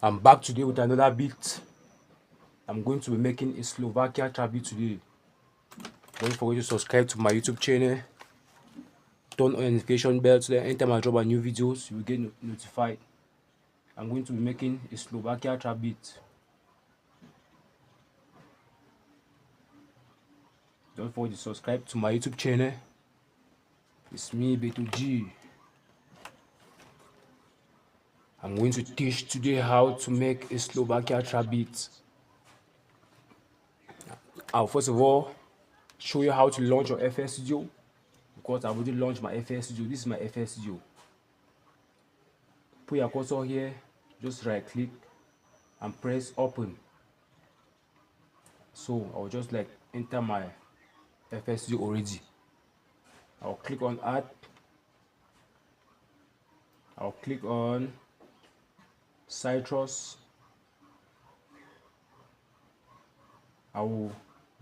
I'm back today with another beat. I'm going to be making a Slovakia trap beat today. Don't forget to subscribe to my YouTube channel. Turn on notification bell so that anytime I drop a new videos, you will get notified. I'm going to be making a Slovakia trap beat. Don't forget to subscribe to my YouTube channel. It's me, Beto G. I'm going to teach today how to make a Slovakia trap beat. I'll first of all show you how to launch your FL Studio, because I've already launched my FL Studio. This is my FL Studio. Put your cursor here, just right click and press open. So I'll just like enter my FL Studio already. I'll click on add. I'll click on citrus. I will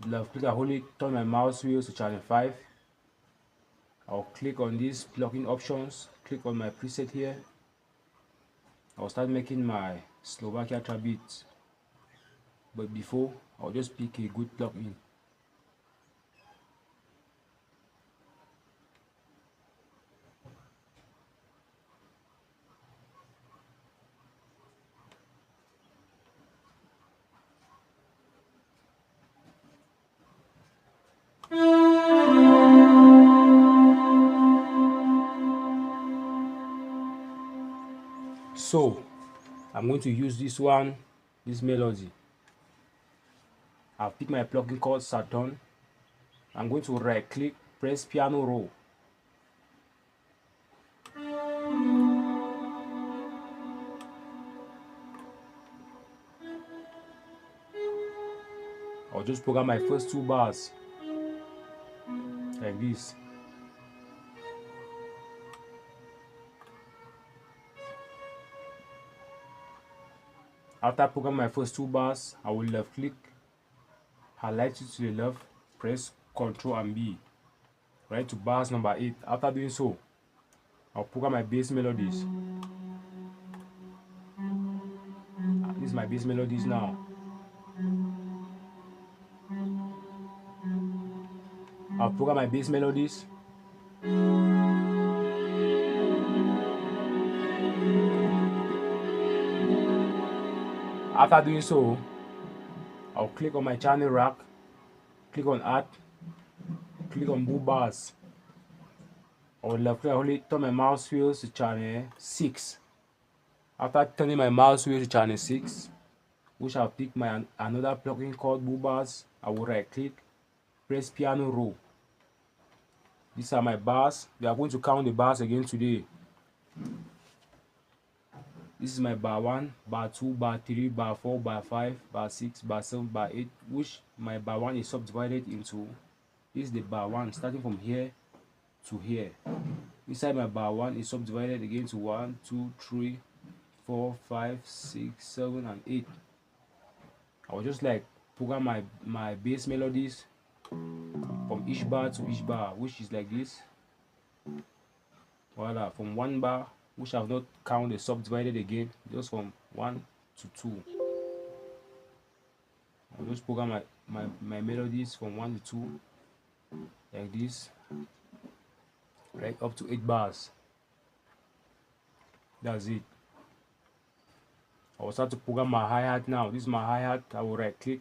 left click and hold it, turn my mouse wheels to channel 5. I'll click on these plugin options, click on my preset here. I'll start making my Slovakia trap beat. But before, I'll just pick a good plugin. So I'm going to use this one, this melody. I'll pick my plugin called Saturn. I'm going to right click, press piano roll. I'll just program my first 2 bars like this. After programming my first 2 bars, I will left click, highlight it to the left, press Ctrl and B, right to bars number 8. After doing so, I'll program my bass melodies. This is my bass melodies now. I'll program my bass melodies. After doing so, I'll click on my channel rack, click on add, click on boot bars. I will left click and hold it, turn my mouse wheels to channel 6. After turning my mouse wheel to channel 6, which I'll pick my another plugin called boot bars, I will right click, press piano roll. These are my bars. We are going to count the bars again today. This is my bar 1, bar 2, bar 3, bar 4, bar 5, bar 6, bar 7, bar 8, which my bar 1 is subdivided into. This is the bar 1 starting from here to here. Inside my bar 1 is subdivided again to 1, 2, 3, 4, 5, 6, 7, and 8. I will just like program my bass melodies from each bar to each bar, which is like this. Voila, from 1 bar, which I have not counted subdivided again, just from 1 to 2. I'll just program my melodies from 1 to 2 like this, right up to 8 bars. That's it. I will start to program my hi-hat now. This is my hi-hat. I will right click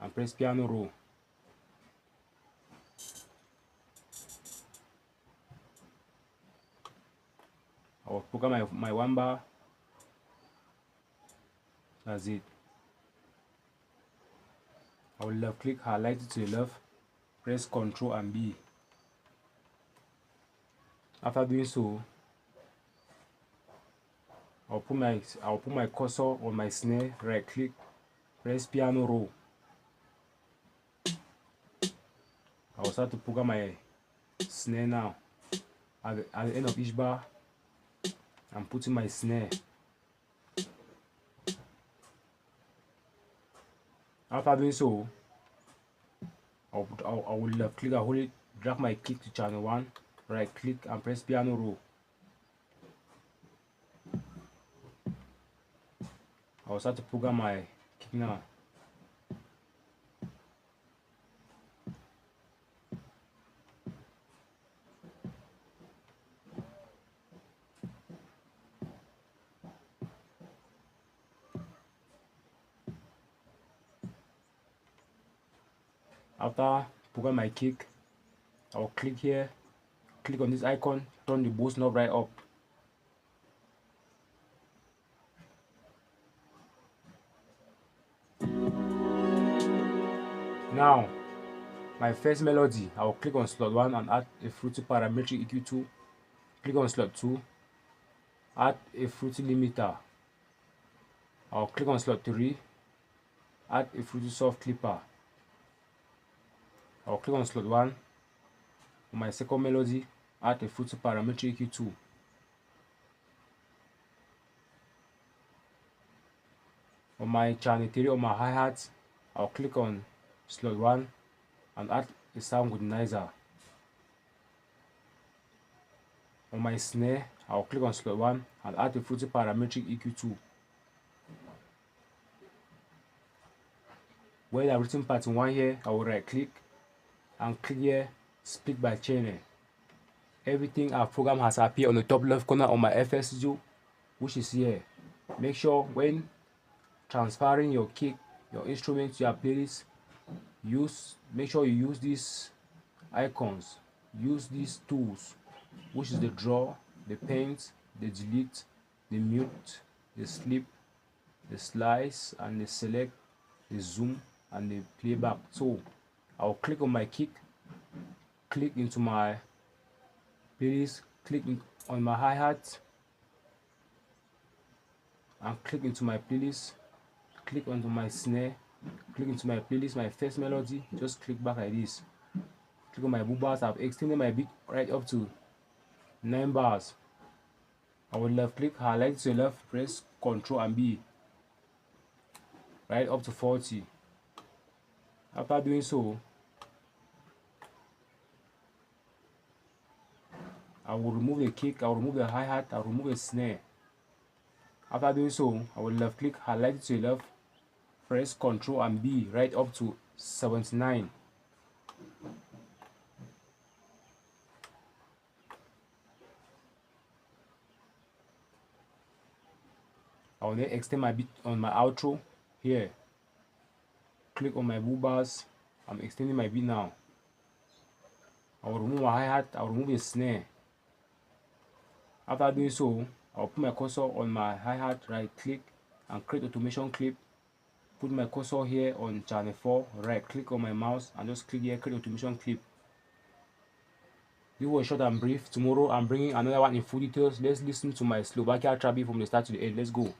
and press piano roll. I will program my 1 bar. That's it. I will left click, highlight it to the left, press Ctrl and B. After doing so, I'll put my cursor on my snare, right click, press piano roll. I will start to program my snare now. At the end of each bar, I'm putting my snare. After doing so, I will left click and hold it, drag my kick to channel 1, right click and press piano roll. I'll start to program my kick now. After program my kick, I'll click here, click on this icon, turn the boost knob right up. Now, my first melody, I'll click on slot 1 and add a fruity parametric EQ2. Click on slot 2, add a fruity limiter. I'll click on slot 3, add a fruity soft clipper. I'll click on slot 1, on my second melody, add a fruity parametric EQ2. On my channel 3 on my hi-hat, I'll click on slot 1 and add a sound goodnizer. On my snare, I'll click on slot 1 and add a fruity parametric EQ2. Where I've written pattern 1 here, I will right click and click here split by channel. Everything I've programmed has appeared on the top left corner on my FL Studio, which is here. Make sure when transferring your kick, your instrument to your playlist, make sure you use these icons, use these tools, which is the draw, the paint, the delete, the mute, the slip, the slice, and the select, the zoom, and the playback. So I'll click on my kick, click into my playlist, click on my hi-hat, and click into my playlist, click onto my snare, click into my playlist, my first melody, just click back like this. Click on my boom bars. I've extended my beat right up to 9 bars. I will left click, highlight to the left, press Ctrl and B, right up to 40. After doing so, I will remove the kick, I will remove the hi-hat, I will remove the snare. After doing so, I will left click, highlight to the left, press Ctrl and B, right up to 79. I will then extend my beat on my outro here. Click on my boom bars. I'm extending my beat now. I will remove my hi-hat, I will remove the snare. After doing so, I'll put my cursor on my hi-hat, right click and create automation clip. Put my cursor here on channel 4, right click on my mouse and just click here, create automation clip. This was short and brief. Tomorrow I'm bringing another one in full details. Let's listen to my Slovakia trap beat from the start to the end. Let's go.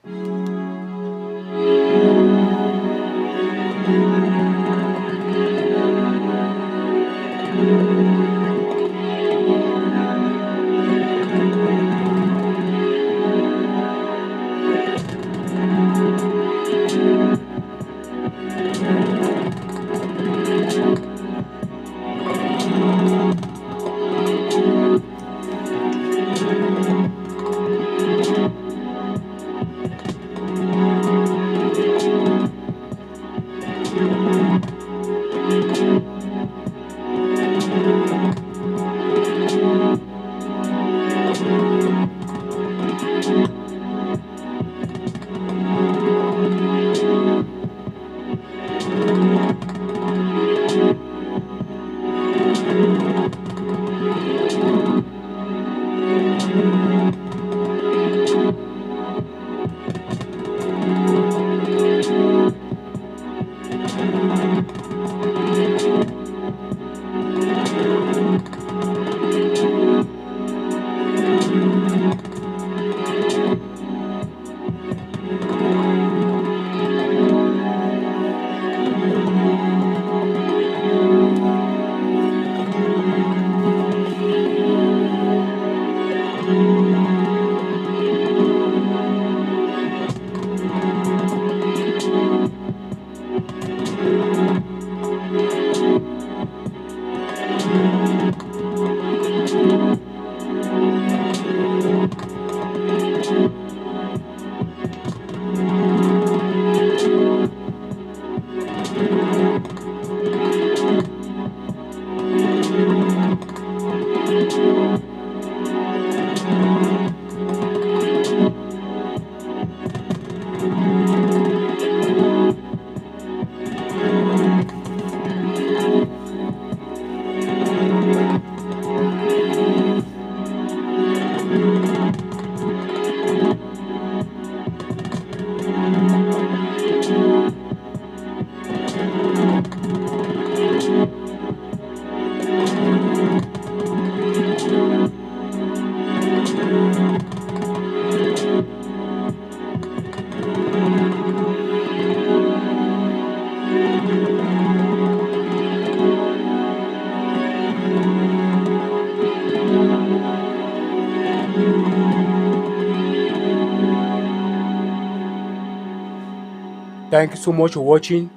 Thank you so much for watching.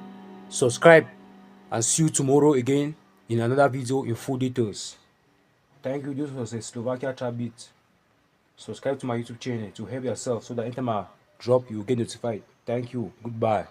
Subscribe and see you tomorrow again in another video in full details. Thank you. This was a Slovakia trap beat. Subscribe to my YouTube channel to help yourself so that anytime I drop, you will get notified. Thank you. Goodbye.